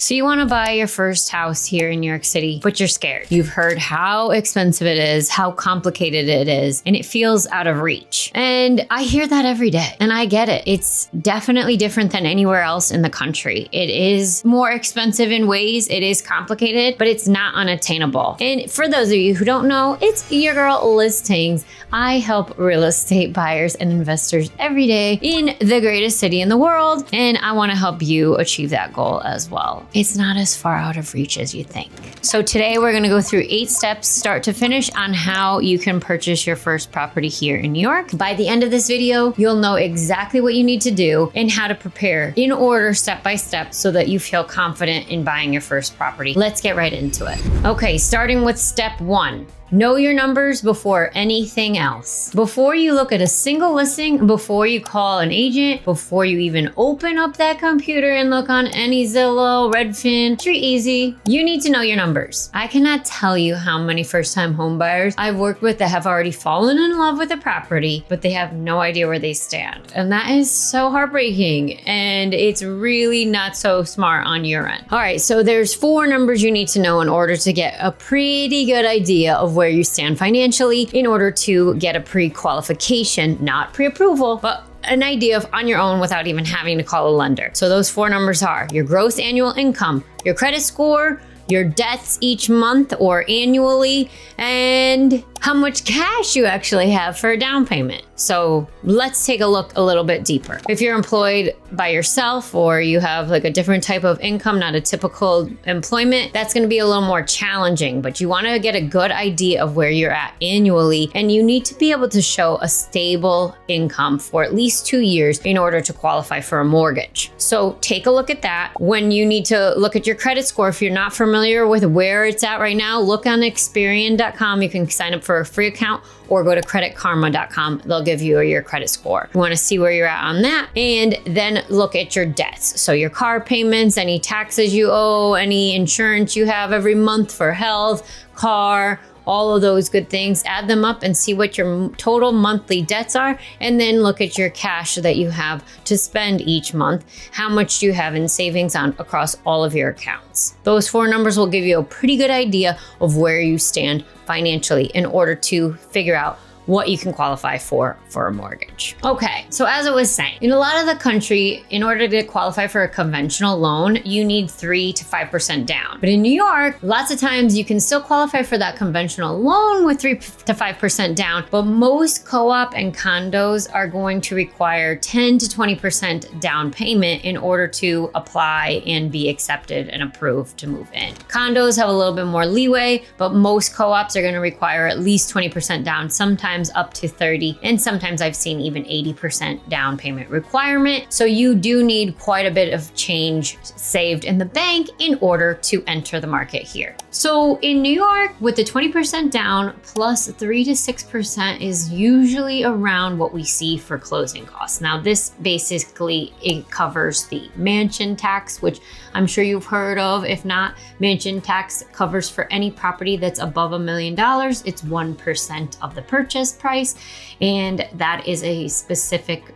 So you want to buy your first house here in New York City, but you're scared. You've heard how expensive it is, how complicated it is, and it feels out of reach. And I hear that every day, and I get it. It's definitely different than anywhere else in the country. It is more expensive in ways, it is complicated, but it's not unattainable. And for those of you who don't know, it's your girl Lizzztings. I help real estate buyers and investors every day in the greatest city in the world, and I want to help you achieve that goal as well. It's not as far out of reach as you think. So today we're going to go through 8 steps, start to finish, on how you can purchase your first property here in New York. By the end of this video, you'll know exactly what you need to do and how to prepare in order, step by step, so that you feel confident in buying your first property. Let's get right into it. Okay, starting with step 1. Know your numbers before anything else. Before you look at a single listing, before you call an agent, before you even open up that computer and look on any Zillow, Redfin, StreetEasy, you need to know your numbers. I cannot tell you how many first-time home buyers I've worked with that have already fallen in love with a property, but they have no idea where they stand. And that is so heartbreaking, and it's really not so smart on your end. All right, so there's 4 numbers you need to know in order to get a pretty good idea of where you stand financially in order to get a pre-qualification, not pre-approval, but an idea of on your own without even having to call a lender. So those 4 numbers are your gross annual income, your credit score, your debts each month or annually, and how much cash you actually have for a down payment. So let's take a look a little bit deeper. If you're employed by yourself or you have like a different type of income, not a typical employment, that's going to be a little more challenging, but you want to get a good idea of where you're at annually, and you need to be able to show a stable income for at least 2 years in order to qualify for a mortgage. So take a look at that. When you need to look at your credit score, if you're not familiar with where it's at right now, look on Experian.com. You can sign up for a free account or go to creditkarma.com. They'll give you your credit score. You want to see where you're at on that, and then look at your debts. So your car payments, any taxes you owe, any insurance you have every month for health, car, all of those good things, add them up and see what your total monthly debts are, and then look at your cash that you have to spend each month. How much do you have in savings across all of your accounts? Those 4 numbers will give you a pretty good idea of where you stand financially in order to figure out what you can qualify for a mortgage. Okay, so as I was saying, in a lot of the country, in order to qualify for a conventional loan, you need 3 to 5% down. But in New York, lots of times you can still qualify for that conventional loan with 3 to 5% down, but most co-op and condos are going to require 10 to 20% down payment in order to apply and be accepted and approved to move in. Condos have a little bit more leeway, but most co-ops are gonna require at least 20% down, sometimes up to 30, and sometimes I've seen even 80% down payment requirement. So you do need quite a bit of change saved in the bank in order to enter the market here. So in New York, with the 20% down plus 3 to 6% is usually around what we see for closing costs. Now this basically, it covers the mansion tax, which I'm sure you've heard of. If not, mansion tax covers for any property that's above $1 million. It's 1% of the purchase price, and that is a specific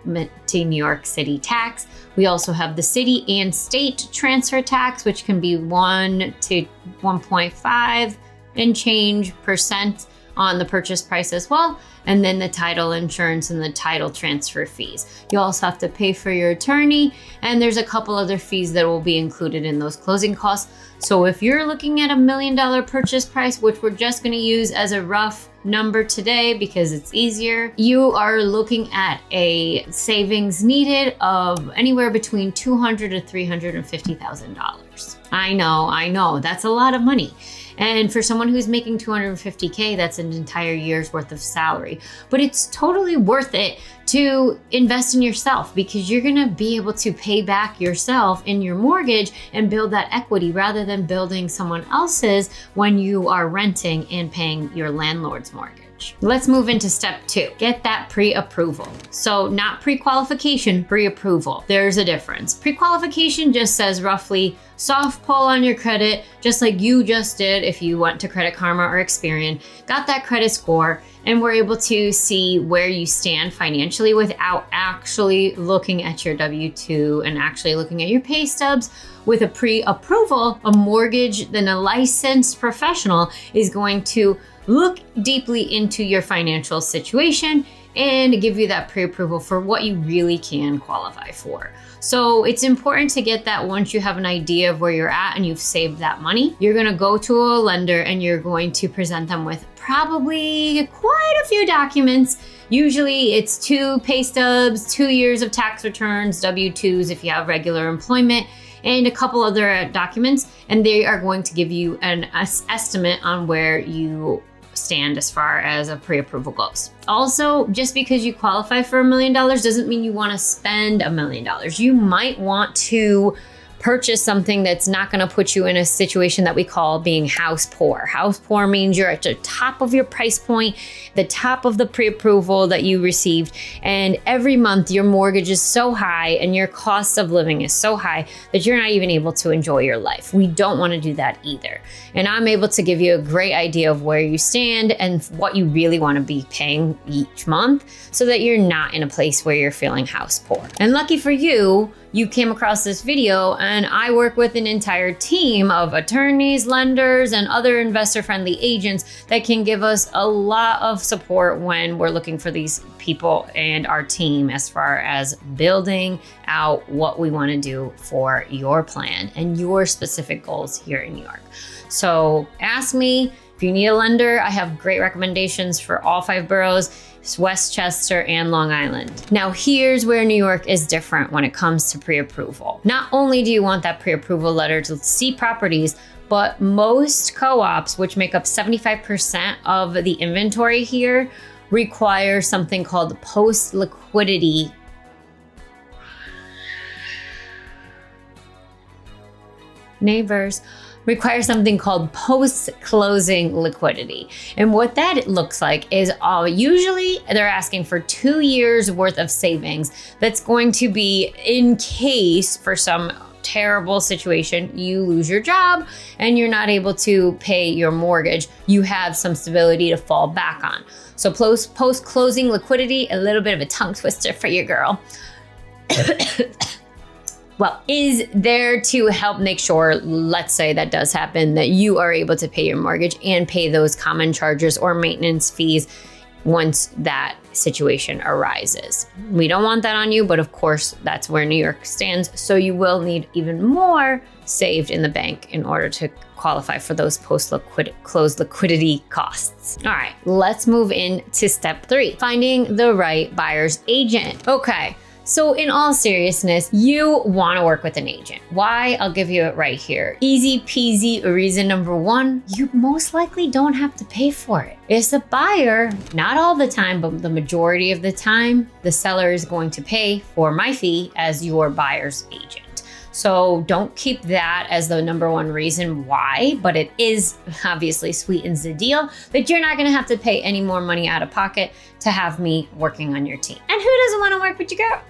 to New York City tax. We also have the city and state transfer tax, which can be 1 to 1.5 and change percent on the purchase price as well. And then the title insurance and the title transfer fees. You also have to pay for your attorney, and there's a couple other fees that will be included in those closing costs. So if you're looking at $1 million purchase price, which we're just gonna use as a rough number today because it's easier, you are looking at a savings needed of anywhere between $200,000 to $350,000. I know, that's a lot of money. And for someone who's making $250K, that's an entire year's worth of salary. But it's totally worth it to invest in yourself, because you're gonna be able to pay back yourself in your mortgage and build that equity rather than building someone else's when you are renting and paying your landlord's mortgage. mortgage. Let's move into step 2. Get that pre-approval. So not pre-qualification, pre-approval. There's a difference. Pre-qualification just says roughly soft pull on your credit, just like you just did if you went to Credit Karma or Experian, got that credit score, and we're able to see where you stand financially without actually looking at your W-2 and actually looking at your pay stubs. With a pre-approval, a mortgage, then a licensed professional is going to look deeply into your financial situation and give you that pre-approval for what you really can qualify for. So it's important to get that once you have an idea of where you're at and you've saved that money. You're gonna go to a lender and you're going to present them with probably quite a few documents. Usually it's 2 pay stubs, 2 years of tax returns, W-2s if you have regular employment, and a couple other documents, and they are going to give you an estimate on where you stand as far as a pre-approval goes. Also, just because you qualify for $1 million doesn't mean you want to spend $1 million. You might want to purchase something that's not going to put you in a situation that we call being house poor. House poor means you're at the top of your price point, the top of the pre-approval that you received, and every month your mortgage is so high and your cost of living is so high that you're not even able to enjoy your life. We don't want to do that either. And I'm able to give you a great idea of where you stand and what you really want to be paying each month so that you're not in a place where you're feeling house poor. And lucky for you, you came across this video, and I work with an entire team of attorneys, lenders, and other investor-friendly agents that can give us a lot of support when we're looking for these people and our team as far as building out what we want to do for your plan and your specific goals here in New York. So ask me. If you need a lender, I have great recommendations for all 5 boroughs, Westchester and Long Island. Now, here's where New York is different when it comes to pre-approval. Not only do you want that pre-approval letter to see properties, but most co-ops, which make up 75% of the inventory here, require something called post-liquidity require something called post-closing liquidity. And what that looks like is usually they're asking for 2 years worth of savings that's going to be in case for some terrible situation, you lose your job and you're not able to pay your mortgage, you have some stability to fall back on. So post-closing liquidity, a little bit of a tongue twister for your girl. Well, is there to help make sure, let's say that does happen, that you are able to pay your mortgage and pay those common charges or maintenance fees once that situation arises. We don't want that on you, but of course, that's where New York stands. So you will need even more saved in the bank in order to qualify for those post-close liquidity costs. All right, let's move into step 3, finding the right buyer's agent. Okay. So in all seriousness, you want to work with an agent. Why? I'll give you it right here. Easy peasy. Reason number 1, you most likely don't have to pay for it. It's the buyer, not all the time, but the majority of the time, the seller is going to pay for my fee as your buyer's agent. So don't keep that as the number 1 reason why, but it is obviously sweetens the deal that you're not going to have to pay any more money out of pocket to have me working on your team. And who doesn't want to work with your girl?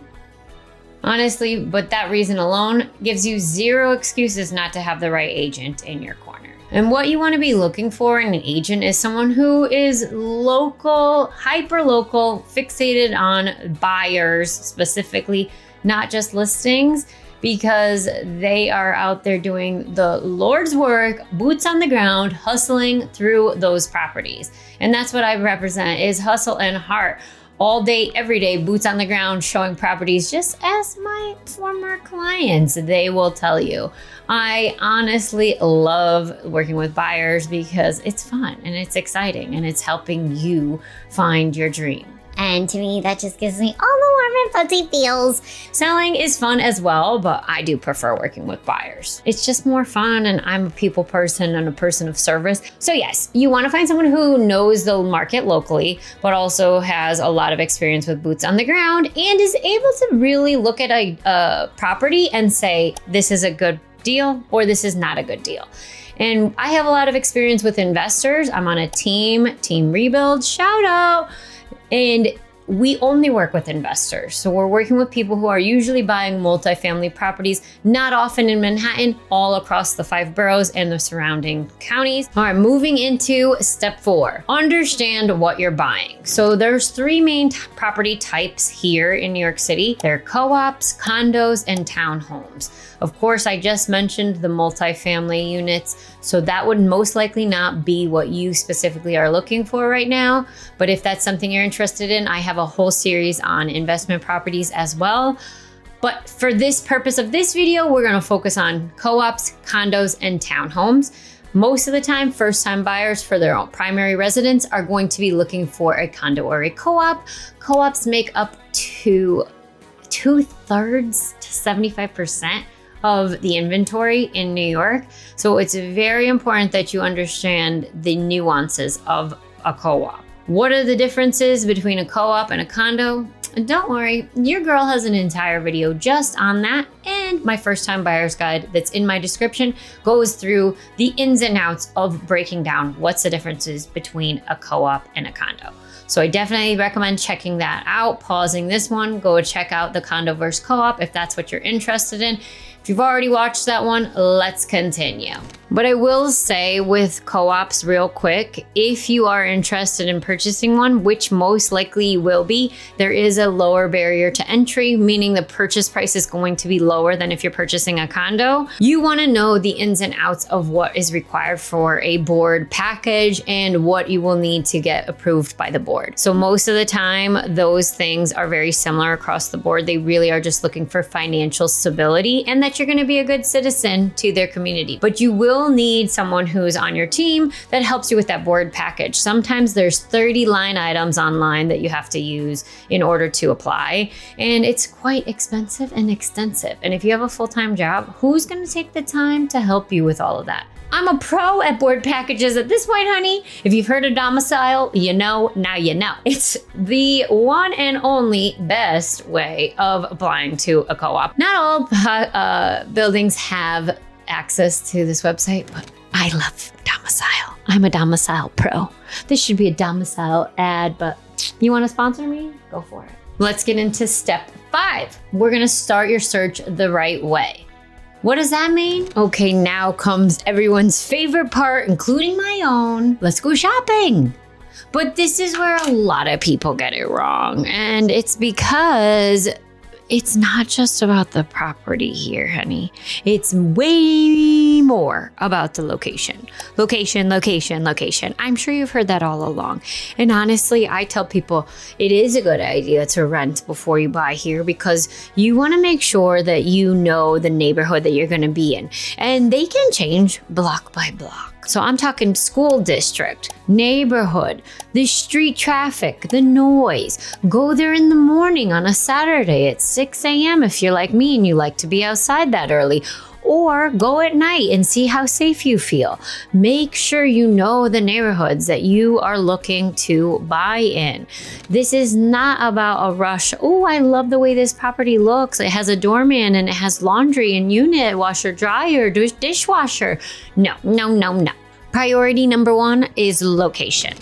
Honestly, but that reason alone gives you 0 excuses not to have the right agent in your corner. And what you want to be looking for in an agent is someone who is local, hyper local, fixated on buyers specifically, not just listings, because they are out there doing the Lord's work, boots on the ground, hustling through those properties. And that's what I represent, is hustle and heart. All day, every day, boots on the ground, showing properties, just as my former clients, they will tell you. I honestly love working with buyers because it's fun and it's exciting and it's helping you find your dream. And to me, that just gives me all the warm and fuzzy feels. Selling is fun as well, but I do prefer working with buyers. It's just more fun, and I'm a people person and a person of service. So yes, you want to find someone who knows the market locally, but also has a lot of experience with boots on the ground and is able to really look at a property and say, this is a good deal or this is not a good deal. And I have a lot of experience with investors. I'm on a team rebuild, shout out. And we only work with investors. So we're working with people who are usually buying multifamily properties, not often in Manhattan, all across the 5 boroughs and the surrounding counties. All right, moving into step 4, understand what you're buying. So there's 3 main property types here in New York City. They're co-ops, condos, and townhomes. Of course, I just mentioned the multifamily units, so that would most likely not be what you specifically are looking for right now. But if that's something you're interested in, I have a whole series on investment properties as well. But for this purpose of this video, we're gonna focus on co-ops, condos, and townhomes. Most of the time, first-time buyers for their own primary residence are going to be looking for a condo or a co-op. Co-ops make up to 2/3 to 75% of the inventory in New York. So it's very important that you understand the nuances of a co-op. What are the differences between a co-op and a condo? And don't worry, your girl has an entire video just on that, and my first time buyer's guide that's in my description goes through the ins and outs of breaking down what's the differences between a co-op and a condo. So I definitely recommend checking that out, pausing this one, go check out the condo versus co-op if that's what you're interested in. If you've already watched that one, let's continue. But I will say with co-ops real quick, if you are interested in purchasing one, which most likely you will be, there is a lower barrier to entry, meaning the purchase price is going to be lower than if you're purchasing a condo. You wanna know the ins and outs of what is required for a board package and what you will need to get approved by the board. So most of the time, those things are very similar across the board. They really are just looking for financial stability and that you're gonna be a good citizen to their community. But you will need someone who's on your team that helps you with that board package. Sometimes there's 30 line items online that you have to use in order to apply, and it's quite expensive and extensive. And if you have a full-time job, who's gonna take the time to help you with all of that? I'm a pro at board packages at this point, honey. If you've heard of domicile, you know, now you know. It's the one and only best way of applying to a co-op. Not all buildings have access to this website, but I love domicile. I'm a domicile pro. This should be a domicile ad, but you wanna sponsor me? Go for it. Let's get into step 5. We're gonna start your search the right way. What does that mean? Okay, now comes everyone's favorite part, including my own. Let's go shopping. But this is where a lot of people get it wrong. And it's because it's not just about the property here, honey. It's way more about the location. Location, location, location. I'm sure you've heard that all along. And honestly, I tell people it is a good idea to rent before you buy here because you want to make sure that you know the neighborhood that you're going to be in. And they can change block by block. So I'm talking school district, neighborhood, the street traffic, the noise. Go there in the morning on a Saturday at 6 a.m. if you're like me and you like to be outside that early. Or go at night and see how safe you feel. Make sure you know the neighborhoods that you are looking to buy in. This is not about a rush. Oh, I love the way this property looks. It has a doorman and it has laundry and unit, washer, dryer, dishwasher. No, no, no, no. Priority number 1 is location.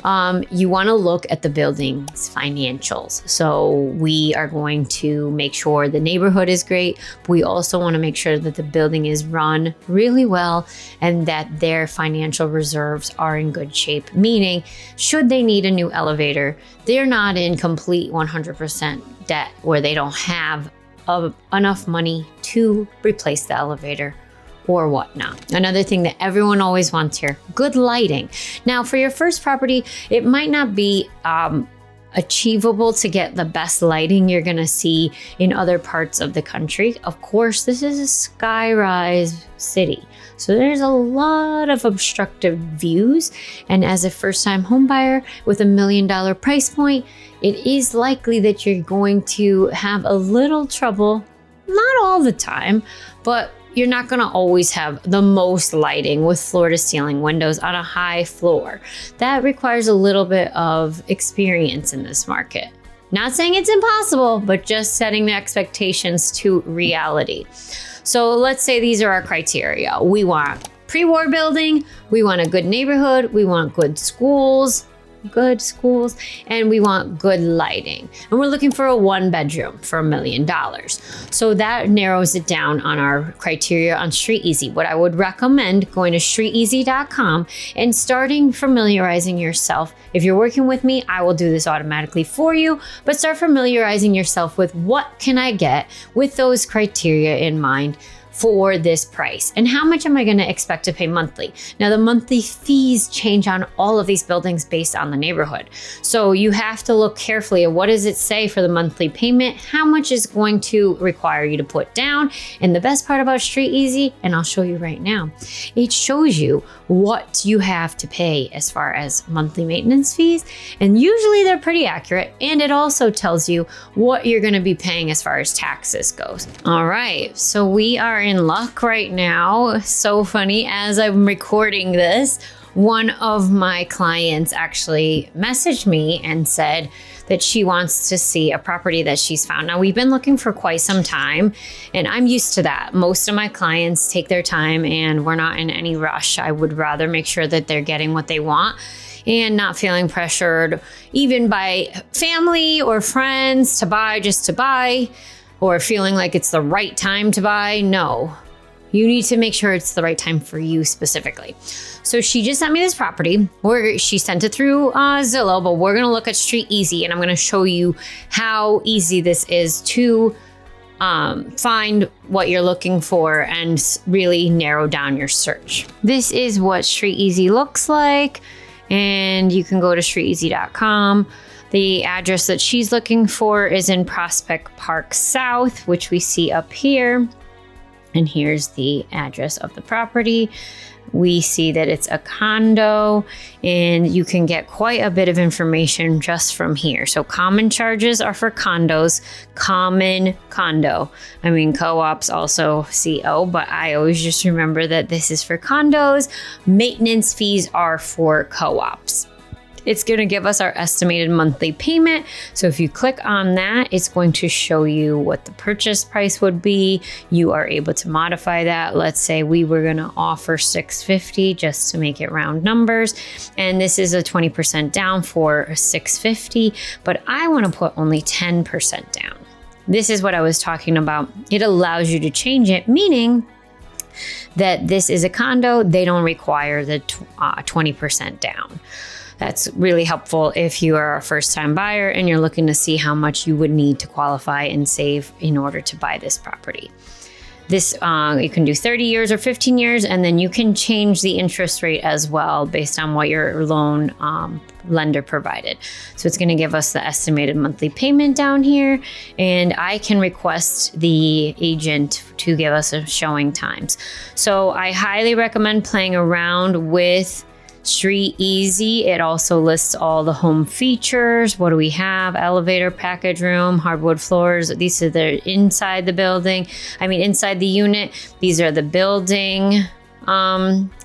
You want to look at the building's financials. So we are going to make sure the neighborhood is great. But we also want to make sure that the building is run really well and that their financial reserves are in good shape. Meaning, should they need a new elevator, they're not in complete 100% debt where they don't have enough money to replace the elevator or whatnot. Another thing that everyone always wants here, good lighting. Now, for your first property, it might not be achievable to get the best lighting you're gonna see in other parts of the country. Of course, this is a skyrise city, so there's a lot of obstructive views. And as a first-time homebuyer with $1 million price point, it is likely that you're going to have a little trouble, not all the time, but you're not going to always have the most lighting with floor-to-ceiling windows on a high floor. That requires a little bit of experience in this market. Not saying it's impossible, but just setting the expectations to reality. So let's say these are our criteria. We want pre-war building, we want a good neighborhood, we want good schools, and we want good lighting. And we're looking for a 1-bedroom for $1 million. So that narrows it down on our criteria on Street Easy. What I would recommend going to streeteasy.com and starting familiarizing yourself. If you're working with me, I will do this automatically for you, but start familiarizing yourself with what can I get with those criteria in mind for this price, and how much am I going to expect to pay monthly? Now, the monthly fees change on all of these buildings based on the neighborhood. So you have to look carefully at what does it say for the monthly payment, how much is going to require you to put down. And the best part about Street Easy, and I'll show you right now, it shows you what you have to pay as far as monthly maintenance fees. And usually they're pretty accurate. And it also tells you what you're going to be paying as far as taxes goes. All right, so we are in luck right now. So funny, as I'm recording this, one of my clients actually messaged me and said that she wants to see a property that she's found. Now, we've been looking for quite some time, and I'm used to that. Most of my clients take their time and we're not in any rush. I would rather make sure that they're getting what they want and not feeling pressured even by family or friends to buy just to buy, or feeling like it's the right time to buy. No, you need to make sure it's the right time for you specifically. So she just sent me this property, she sent it through Zillow, but we're gonna look at Street Easy, and I'm gonna show you how easy this is to find what you're looking for and really narrow down your search. This is what Street Easy looks like, and you can go to streeteasy.com. The address that she's looking for is in Prospect Park South, which we see up here. And here's the address of the property. We see that it's a condo, and you can get quite a bit of information just from here. So common charges are for condos, common condo. I mean, co-ops also CO, but I always just remember that this is for condos. Maintenance fees are for co-ops. It's going to give us our estimated monthly payment. So if you click on that, it's going to show you what the purchase price would be. You are able to modify that. Let's say we were going to offer $650 just to make it round numbers. And this is a 20% down for $650, but I want to put only 10% down. This is what I was talking about. It allows you to change it, meaning that this is a condo. They don't require the 20% down. That's really helpful if you are a first-time buyer and you're looking to see how much you would need to qualify and save in order to buy this property. This, you can do 30 years or 15 years, and then you can change the interest rate as well based on what your loan lender provided. So it's going to give us the estimated monthly payment down here, and I can request the agent to give us a showing times. So I highly recommend playing around with Street Easy. It also lists all the home features. What do we have? Elevator, package room, hardwood floors. These are the inside the building. I mean, inside the unit. These are the building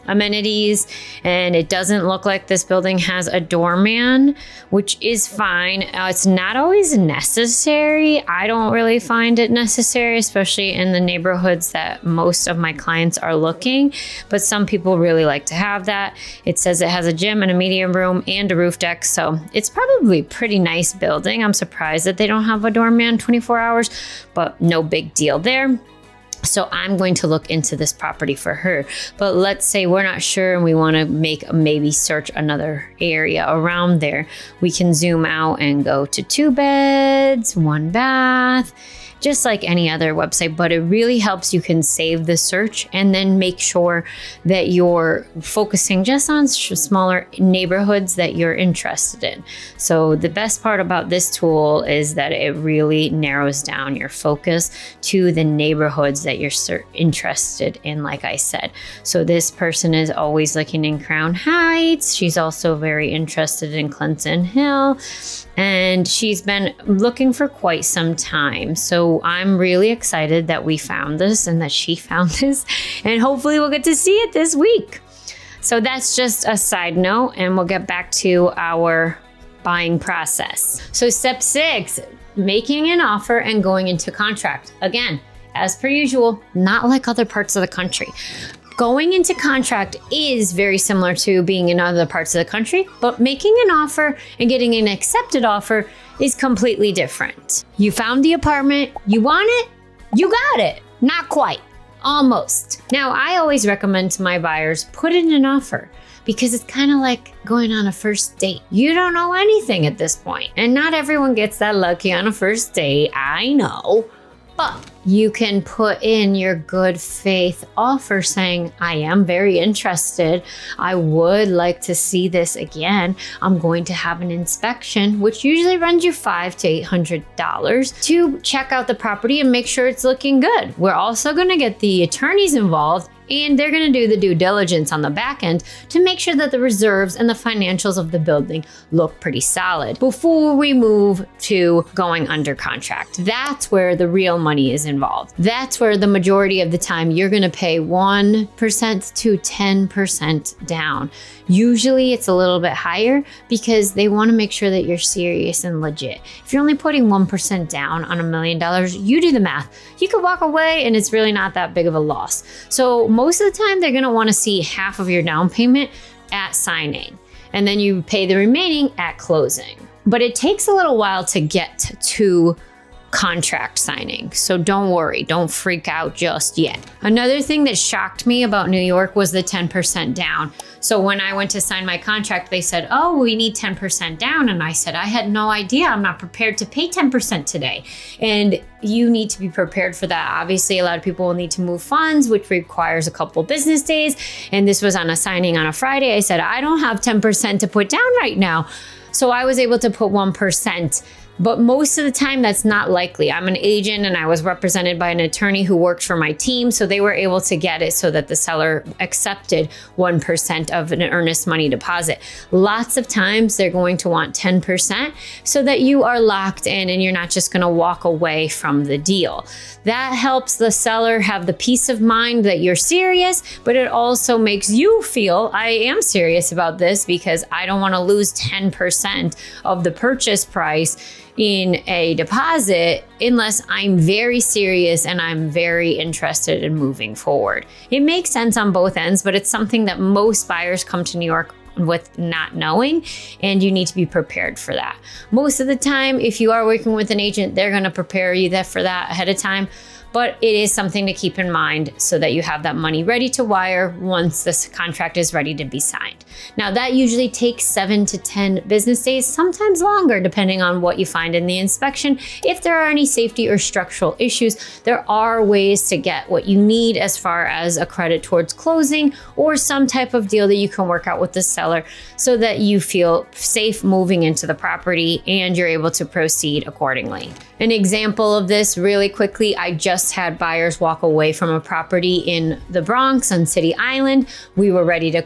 amenities, and it doesn't look like this building has a doorman, which is fine. It's not always necessary. I don't really find it necessary, especially in the neighborhoods that most of my clients are looking, but some people really like to have that. It says it has a gym and a media room and a roof deck, so it's probably a pretty nice building. I'm surprised that they don't have a doorman 24 hours, but no big deal there. So I'm going to look into this property for her. But let's say we're not sure and we want to maybe search another area around there. We can zoom out and go to 2 beds, 1 bath, just like any other website, but it really helps. You can save the search and then make sure that you're focusing just on smaller neighborhoods that you're interested in. So the best part about this tool is that it really narrows down your focus to the neighborhoods that you're interested in, like I said. So this person is always looking in Crown Heights. She's also very interested in Clinton Hill, and she's been looking for quite some time. So I'm really excited that we found this and that she found this, and hopefully we'll get to see it this week. So that's just a side note, and we'll get back to our buying process. So step 6, making an offer and going into contract. Again, as per usual, not like other parts of the country. Going into contract is very similar to being in other parts of the country, but making an offer and getting an accepted offer is completely different. You found the apartment, you want it, you got it. Not quite, almost. Now, I always recommend to my buyers, put in an offer because it's kind of like going on a first date. You don't know anything at this point, and not everyone gets that lucky on a first date, I know. But you can put in your good faith offer saying, I am very interested. I would like to see this again. I'm going to have an inspection, which usually runs you $500 to $800 to check out the property and make sure it's looking good. We're also going to get the attorneys involved, and they're going to do the due diligence on the back end to make sure that the reserves and the financials of the building look pretty solid before we move to going under contract. That's where the real money is involved. That's where the majority of the time you're going to pay 1% to 10% down. Usually it's a little bit higher because they want to make sure that you're serious and legit. If you're only putting 1% down on $1 million, you do the math. You could walk away and it's really not that big of a loss. So most of the time they're going to want to see half of your down payment at signing, and then you pay the remaining at closing. But it takes a little while to get to contract signing. So don't worry, don't freak out just yet. Another thing that shocked me about New York was the 10% down. So when I went to sign my contract, they said, oh, we need 10% down. And I said, I had no idea. I'm not prepared to pay 10% today. And you need to be prepared for that. Obviously, a lot of people will need to move funds, which requires a couple business days. And this was on a signing on a Friday. I said, I don't have 10% to put down right now. So I was able to put 1%. But most of the time, that's not likely. I'm an agent and I was represented by an attorney who worked for my team. So they were able to get it so that the seller accepted 1% of an earnest money deposit. Lots of times they're going to want 10% so that you are locked in and you're not just going to walk away from the deal. That helps the seller have the peace of mind that you're serious, but it also makes you feel I am serious about this because I don't want to lose 10% of the purchase price in a deposit unless I'm very serious and I'm very interested in moving forward. It makes sense on both ends, but it's something that most buyers come to New York with not knowing, and you need to be prepared for that. Most of the time, if you are working with an agent, they're going to prepare you for that ahead of time. But it is something to keep in mind so that you have that money ready to wire once this contract is ready to be signed. Now, that usually takes 7 to 10 business days, sometimes longer, depending on what you find in the inspection. If there are any safety or structural issues, there are ways to get what you need as far as a credit towards closing or some type of deal that you can work out with the seller so that you feel safe moving into the property and you're able to proceed accordingly. An example of this really quickly, I just had buyers walk away from a property in the Bronx on City Island. We were ready to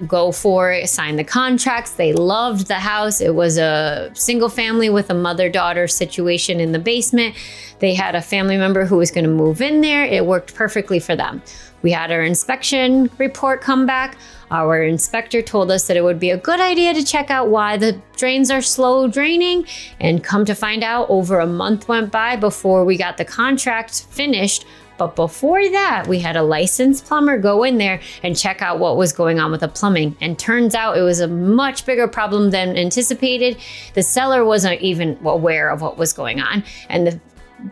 go for it, sign the contracts. They loved the house. It was a single family with a mother-daughter situation in the basement. They had a family member who was going to move in there. It worked perfectly for them. We had our inspection report come back. Our inspector told us that it would be a good idea to check out why the drains are slow draining, and come to find out, over a month went by before we got the contract finished. But before that, we had a licensed plumber go in there and check out what was going on with the plumbing. And turns out it was a much bigger problem than anticipated. The seller wasn't even aware of what was going on. And the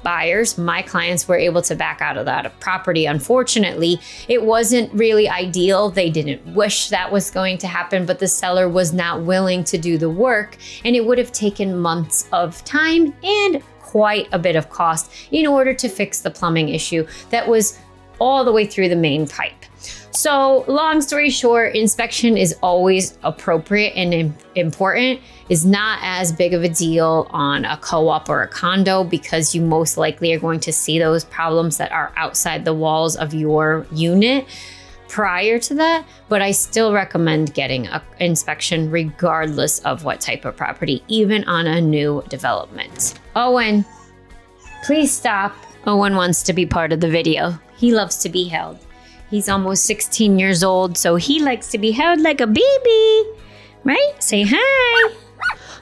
buyers, my clients, were able to back out of that property. Unfortunately, it wasn't really ideal. They didn't wish that was going to happen, but the seller was not willing to do the work, and it would have taken months of time and quite a bit of cost in order to fix the plumbing issue that was all the way through the main pipe. So long story short, inspection is always appropriate and important. Is not as big of a deal on a co-op or a condo because you most likely are going to see those problems that are outside the walls of your unit prior to that. But I still recommend getting an inspection regardless of what type of property, even on a new development. Owen, please stop. Owen wants to be part of the video. He loves to be held. He's almost 16 years old, so he likes to be held like a baby, right? Say hi.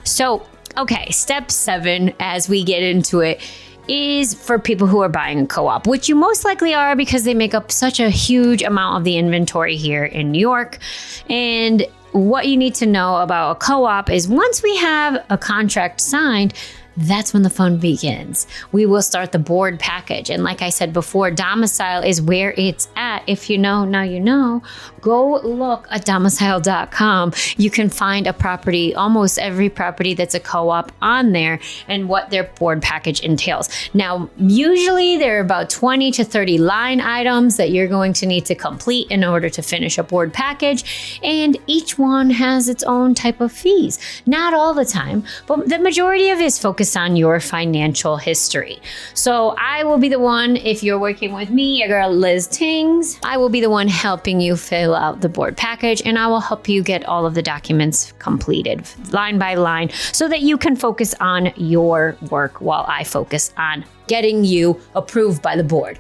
So, okay, step 7, as we get into it, is for people who are buying a co-op, which you most likely are because they make up such a huge amount of the inventory here in New York. And what you need to know about a co-op is once we have a contract signed, that's when the fun begins. We will start the board package. And like I said before, domicile is where it's at. If you know, now you know. Go look at domicile.com. You can find a property, almost every property that's a co-op on there, and what their board package entails. Now, usually there are about 20 to 30 line items that you're going to need to complete in order to finish a board package. And each one has its own type of fees. Not all the time, but the majority of it is focused on your financial history. So I will be the one, if you're working with me, your girl Lizzztings, I will be the one helping you fill out the board package, and I will help you get all of the documents completed line by line so that you can focus on your work while I focus on getting you approved by the board.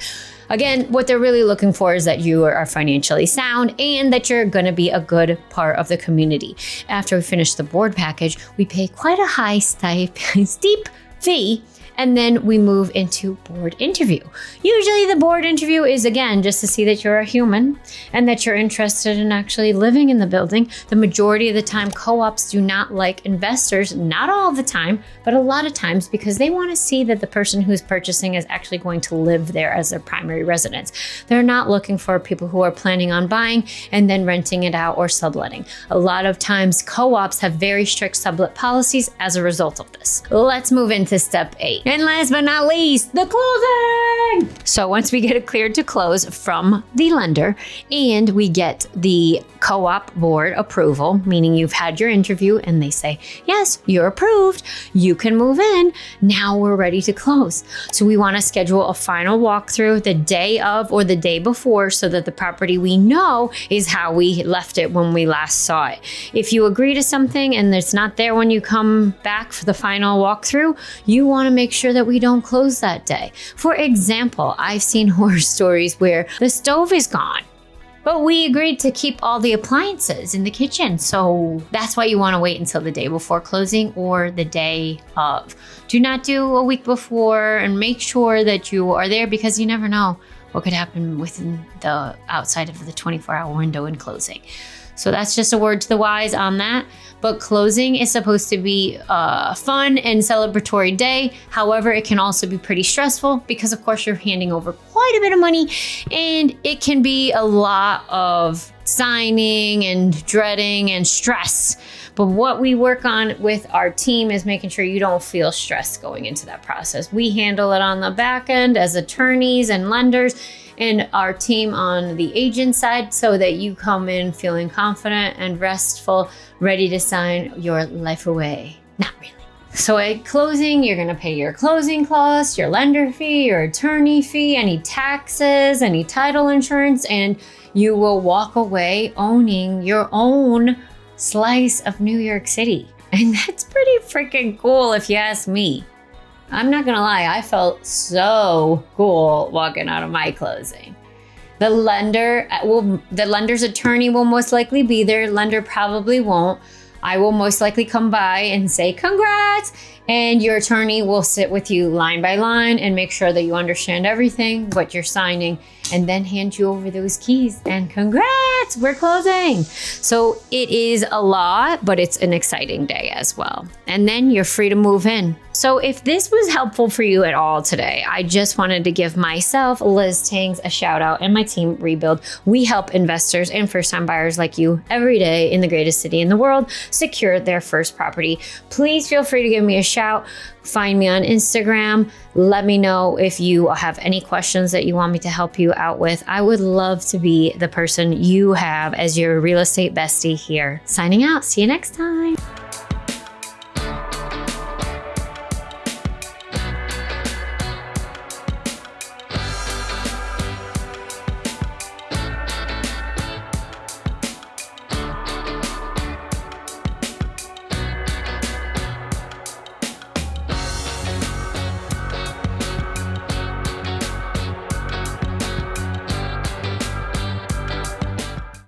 Again, what they're really looking for is that you are financially sound and that you're going to be a good part of the community. After we finish the board package, we pay quite a high steep fee, and then we move into board interview. Usually the board interview is, again, just to see that you're a human and that you're interested in actually living in the building. The majority of the time, co-ops do not like investors, not all the time, but a lot of times, because they want to see that the person who's purchasing is actually going to live there as their primary residence. They're not looking for people who are planning on buying and then renting it out or subletting. A lot of times, co-ops have very strict sublet policies as a result of this. Let's move into step 8. And last but not least, the closing. So once we get it cleared to close from the lender and we get the co-op board approval, meaning you've had your interview and they say, yes, you're approved, you can move in. Now we're ready to close. So we want to schedule a final walkthrough the day of or the day before so that the property we know is how we left it when we last saw it. If you agree to something and it's not there when you come back for the final walkthrough, you want to make sure that we don't close that day. For example, I've seen horror stories where the stove is gone, but we agreed to keep all the appliances in the kitchen. So that's why you want to wait until the day before closing or the day of. Do not do a week before, and make sure that you are there because you never know what could happen within the outside of the 24-hour window in closing. So that's just a word to the wise on that. But closing is supposed to be a fun and celebratory day. However, it can also be pretty stressful because, of course, you're handing over quite a bit of money, and it can be a lot of signing and dreading and stress. But what we work on with our team is making sure you don't feel stressed going into that process. We handle it on the back end as attorneys and lenders, and our team on the agent side, so that you come in feeling confident and restful, ready to sign your life away. Not really. So at closing, you're gonna pay your closing costs, your lender fee, your attorney fee, any taxes, any title insurance, and you will walk away owning your own slice of New York City. And that's pretty freaking cool if you ask me. I'm not gonna lie, I felt so cool walking out of my closing. The lender's attorney will most likely be there. Lender probably won't. I will most likely come by and say, congrats. And your attorney will sit with you line by line and make sure that you understand everything, what you're signing, and then hand you over those keys. And congrats, we're closing. So it is a lot, but it's an exciting day as well. And then you're free to move in. So if this was helpful for you at all today, I just wanted to give myself, Lizzztings, a shout out, and my team, Rebuild. We help investors and first-time buyers like you every day in the greatest city in the world secure their first property. Please feel free to give me a shout. Find me on Instagram. Let me know if you have any questions that you want me to help you out with. I would love to be the person you have as your real estate bestie here. Signing out. See you next time.